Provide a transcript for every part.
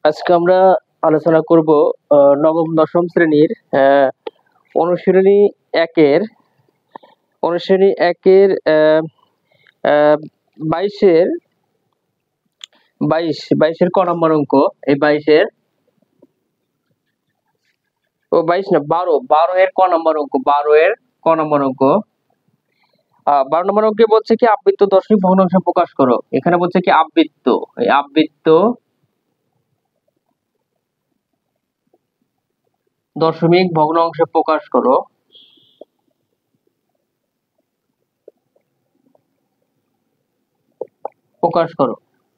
আজকে আমরা আলোচনা করব নবম দশম শ্রেণীর অনুশীলনী একের অনুশীলনী একের 22-এর 22-এর ক নম্বর অঙ্ক। এই 22-এর 12 এর ক নম্বর অঙ্ক। 12 এর ক নম্বর অঙ্ক। 12 নম্বর অঙ্কে বলছে কি আবৃত্ত দশমিক ভগ্নাংশ প্রকাশ করো। এখানে বলছে কি আবৃত্ত, এই আবৃত্ত দশমিক ভগ্নাংশ প্রকাশ করো।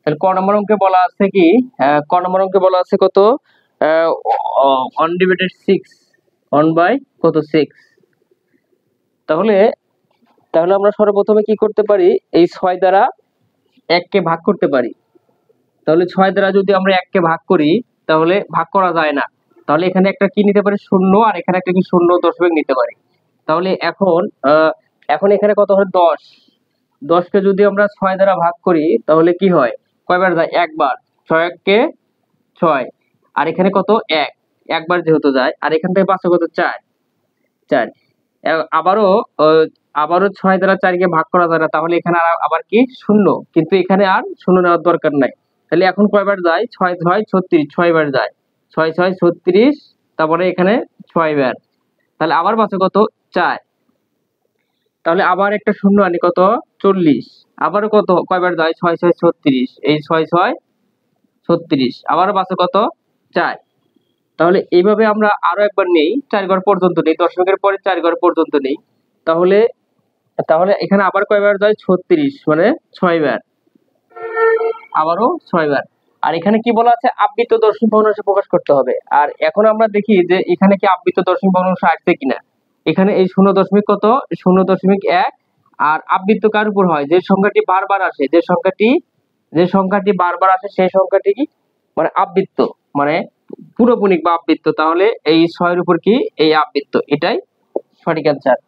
তাহলে ক নম্বর অঙ্কে বলা আছে কি, ক নম্বর অঙ্কে বলা আছে কত, 1/6, 1/6। তাহলে আমরা সর্বপ্রথমে কি করতে পারি, এই 6 দ্বারা 1 কে ভাগ করতে পারি। তাহলে 6 দ্বারা যদি আমরা 1 কে ভাগ করি তাহলে ভাগ করা যায় না, তাহলে এখানে একটা কি নিতে পারি, 0, আর এখানে একটা কি 0.0 নিতে পারি। তাহলে এখন এখানে কত হয়, 10। 10 কে যদি আমরা 6 দ্বারা ভাগ করি তাহলে কি হয়, কয়বার যায়, একবার। 6 কে 6, আর এখানে কত, 1, একবার যেহেতু যায়, আর এখান থেকে পাঁচে কত, 4। আবারও 6 দ্বারা 4 কে ভাগ করা যায় না, তাহলে এখানে আবার কি 0, কিন্তু এখানে আর 0 নেওয়ার দরকার নাই। তাহলে এখন কয়বার যায়, 6 6 36, 6 বার যায়। 6 6 36, তারপরে এখানে 6 বার। তাহলে আবার পাঁচে কত, 4। তাহলে আবার একটা 0 আনি, কত, 40। আবারও কত, কয়বার যায়, 6 6 36, এই 6 6 36, আবারও পাঁচে কত, 4। তাহলে এইভাবে আমরা আরো একবার নেই, 4 ঘর পর্যন্ত নেই, দশমিকের পরে 4 ঘর পর্যন্ত নেই। তাহলে এখানে আবার কয়বার যায়, 36, মানে 6 বার, আবারও 6 বার। আর এখানে কি বলা আছে, আবৃত্ত দশমিক ভগ্নাংশ প্রকাশ করতে হবে। আর এখন আমরা দেখি যে এখানে কি আবৃত্ত দশমিক ভগ্নাংশ আসছে কিনা। এখানে এই 0.1, আর আবৃত্ত কার উপর হয়, যে সংখ্যাটি বারবার আসে, যে সংখ্যাটি বারবার আসে সেই সংখ্যাটি কি, মানে আবৃত্ত, মানে পুরোপুনিক বা আবৃত্ত। তাহলে এই 6 এর উপর কি, এই আবৃত্ত, এটাই সঠিক অ্যান্সার।